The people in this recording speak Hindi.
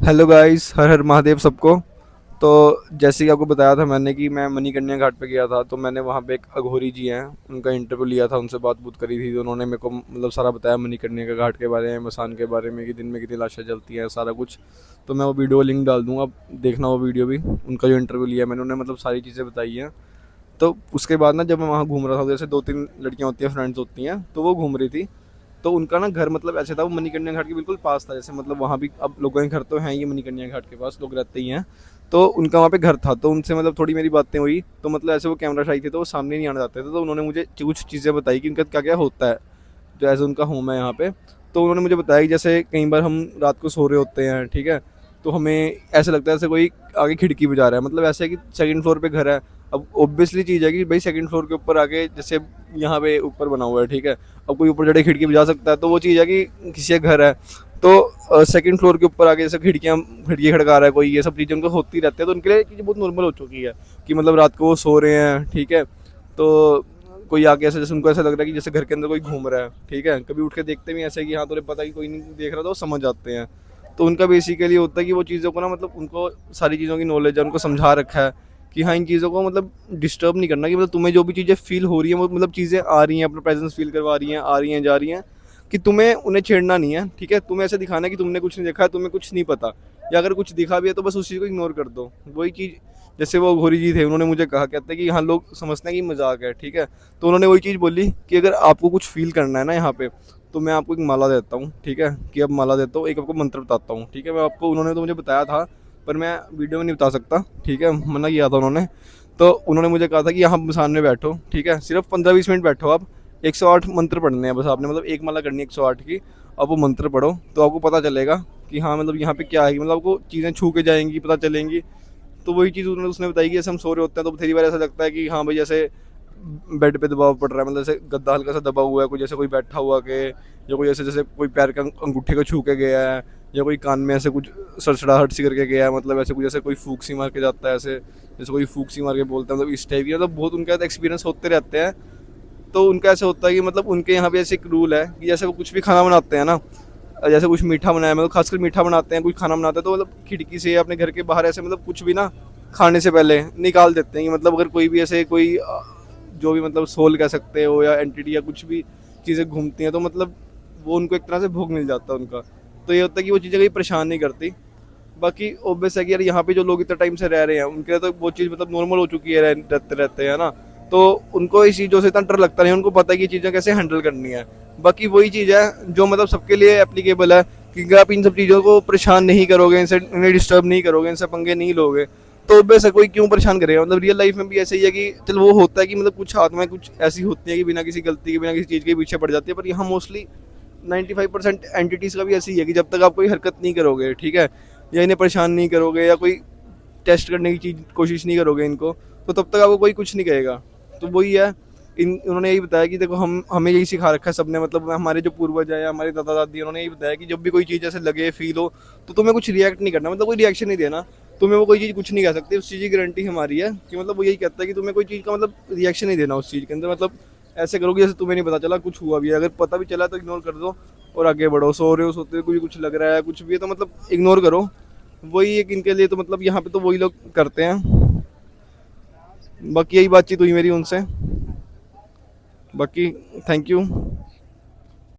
हेलो गाइस, हर हर महादेव सबको। तो जैसे कि आपको बताया था मैंने कि मैं मणिकर्णिका घाट पे गया था, तो मैंने वहाँ पे एक अघोरी जी हैं, उनका इंटरव्यू लिया था, उनसे बात बूत करी थी। तो उन्होंने मेरे को मतलब सारा बताया मणिकर्णिका घाट के बारे में, मसान के बारे में, कि दिन में कितनी लाशें जलती हैं, सारा कुछ। तो मैं वो वीडियो लिंक डाल दूँगा, आप देखना वो वीडियो भी। उनका जो इंटरव्यू लिया मैंने, उन्होंने मतलब सारी चीज़ें बताई हैं। तो उसके बाद ना जब मैं वहाँ घूम रहा था, जैसे 2-3 लड़कियाँ होती हैं, फ्रेंड्स होती हैं, तो वो घूम रही थी। तो उनका ना घर मतलब ऐसे था, वो मणिकर्णिका घाट के बिल्कुल पास था। जैसे मतलब वहाँ भी अब लोगों के घर तो हैं, ये मणिकर्णिका घाट के पास लोग रहते ही हैं। तो उनका वहाँ पे घर था, तो उनसे मतलब थोड़ी मेरी बातें हुई। तो मतलब ऐसे वो कैमरा शाई थे, तो वो सामने नहीं आना चाहते थे। तो उन्होंने मुझे कुछ चीज़ें बताई कि उनका क्या क्या होता है, जो ऐसे उनका होम है यहाँ पे। तो उन्होंने मुझे बताया कि जैसे कई बार हम रात को सो रहे होते हैं, ठीक है, तो हमें ऐसा लगता है जैसे कोई आगे खिड़की बजा रहा है। मतलब ऐसा है कि सेकंड फ्लोर पे घर है। अब ऑब्वियसली चीज़ है कि भाई सेकंड फ्लोर के ऊपर आके, जैसे यहाँ पे ऊपर बना हुआ है, ठीक है, अब कोई ऊपर चढ़े खिड़की बजा सकता है, तो वो चीज़ है कि किसी का घर है। तो सेकंड फ्लोर के ऊपर आके जैसे खिड़की खड़का रहा है कोई, ये सब चीज़ें उनको होती रहती है। तो उनके लिए चीज़ें बहुत नॉर्मल हो चुकी है कि मतलब रात को वो सो रहे हैं, ठीक है, तो कोई आके ऐसे, जैसे उनको ऐसा लग रहा है कि जैसे घर के अंदर कोई घूम रहा है, ठीक है, कभी उठ के देखते भी ऐसे कि हाँ तुझे पता है कि कोई नहीं देख रहा, तो वो समझ जाते हैं। तो उनका बेसिकली होता है कि वो चीज़ों को ना, मतलब उनको सारी चीज़ों की नॉलेज है, उनको समझा रखा है कि हाँ इन चीज़ों को मतलब डिस्टर्ब नहीं करना, कि मतलब तुम्हें जो भी चीज़ें फील हो रही हैं, वो मतलब चीज़ें आ रही हैं, अपना प्रेजेंस फील करवा रही हैं, आ रही हैं, जा रही हैं, कि तुम्हें उन्हें छेड़ना नहीं है, ठीक है। तुम्हें ऐसे दिखाना है कि तुमने कुछ नहीं देखा है, तुम्हें कुछ नहीं पता, या अगर कुछ दिखा भी है तो बस उस चीज़ को इग्नोर कर दो। वही चीज़, जैसे वो घोरी जी थे, उन्होंने मुझे कहा, कहते हैं कि यहाँ लोग समझते हैं कि मजाक है, ठीक है। तो उन्होंने वही चीज़ बोली कि अगर आपको कुछ फील करना है ना यहाँ पे, तो मैं आपको एक माला देता हूँ, ठीक है, कि अब माला देता हूँ, एक आपको मंत्र बताता हूँ, ठीक है। मैं आपको, उन्होंने तो मुझे बताया था, पर मैं वीडियो में नहीं बता सकता, ठीक है, मना किया था उन्होंने। तो उन्होंने मुझे कहा था कि यहाँ सामने बैठो, ठीक है, सिर्फ 15-20 मिनट बैठो आप, 108 मंत्र पढ़ने हैं बस आपने, मतलब एक माला करनी है 108 की। अब वो मंत्र पढ़ो तो आपको पता चलेगा कि हाँ मतलब यहाँ पे क्या है, मतलब आपको चीज़ें छू के जाएंगी, पता चलेंगी। तो वही चीज़ उन्होंने उसने बताई कि जैसे हम सो रहे होते हैं, तो थोड़ी बार ऐसा लगता है कि हाँ भाई जैसे बेड पे दबाव पड़ रहा है, मतलब जैसे गद्दा हल्का सा दबा हुआ है, कोई जैसे कोई बैठा हुआ के, या कोई ऐसे जैसे कोई पैर के अंगूठे को छू के गया है, या कोई कान में ऐसे कुछ सड़सड़ाहट सी करके गया है, मतलब ऐसे कुछ जैसे कोई फूक सी मार के जाता है, ऐसे जैसे कोई फूक सी मार के बोलता है, मतलब इस टाइप की, मतलब बहुत उनके साथ एक्सपीरियंस होते रहते हैं। तो उनका ऐसा होता है कि मतलब उनके यहाँ पे ऐसे एक रूल है कि जैसे वो कुछ भी खाना बनाते हैं ना, जैसे कुछ मीठा बनाया, मतलब खासकर मीठा बनाते हैं, कुछ खाना बनाते हैं, तो मतलब खिड़की से या अपने घर के बाहर ऐसे मतलब कुछ भी ना खाने से पहले निकाल देते हैं कि मतलब अगर कोई भी ऐसे कोई जो भी मतलब सोल कह सकते हो या एंटिटी या कुछ भी चीज़ें घूमती हैं, तो मतलब वो उनको एक तरह से भोग मिल जाता है उनका। तो ये होता है कि वो चीज़ें कहीं परेशान नहीं करती। बाकी ऑब्वियस है कि यार यहाँ पे जो लोग इतना टाइम से रह रहे हैं, उनके लिए तो वो चीज़ मतलब नॉर्मल हो चुकी है, रहते रहते हैं ना। तो उनको इस चीज़ों से इतना डर लगता नहीं, उनको पता है कि चीज़ें कैसे हैंडल करनी है। बाकी वही चीज़ है जो मतलब सबके लिए एप्लीकेबल है, कि अगर आप इन सब चीज़ों को परेशान नहीं करोगे, इनसे इन्हें डिस्टर्ब नहीं करोगे, इनसे पंगे नहीं लोगे, तो ऑब्वियस है कोई क्यों परेशान करेगा। मतलब रियल लाइफ में भी ऐसे ही है कि चल वो होता है कि मतलब कुछ आत्माएं कुछ ऐसी होती है कि बिना किसी गलती के, बिना किसी चीज़ के पीछे पड़ जाती है। पर यहाँ मोस्टली 95% एंटिटीज़ का भी ऐसी ही है कि जब तक आप कोई हरकत नहीं करोगे, ठीक है, या इन्हें परेशान नहीं करोगे, या कोई टेस्ट करने की चीज़ कोशिश नहीं करोगे इनको, तो तब तक आपको कोई कुछ नहीं कहेगा। तो वही है, इन उन्होंने यही बताया कि देखो हम हमें यही सिखा रखा है सबने, मतलब हमारे जो पूर्वज है या हमारे दादा दादी, उन्होंने यही बताया कि जब भी कोई चीज़ ऐसे लगे फील हो, तो तुम्हें कुछ रिएक्ट नहीं करना, मतलब कोई रिएक्शन नहीं देना। तुम्हें वो कोई चीज़ कुछ नहीं कह सकती, उस चीज़ की गारंटी हमारी है कि मतलब वो यही कहता है कि तुम्हें कोई चीज़ का मतलब रिएक्शन नहीं देना उस चीज़ के अंदर। मतलब ऐसे करोगे जैसे तुम्हें नहीं पता चला कुछ हुआ भी है, अगर पता भी चला तो इग्नोर कर दो और आगे बढ़ो। सो रहे हो, सोते हुए कुछ लग रहा है, कुछ भी है, तो मतलब इग्नोर करो। वही एक इनके लिए तो मतलब यहाँ पे तो वही लोग करते हैं। बाकी यही बातचीत हुई मेरी उनसे। बाकी थैंक यू।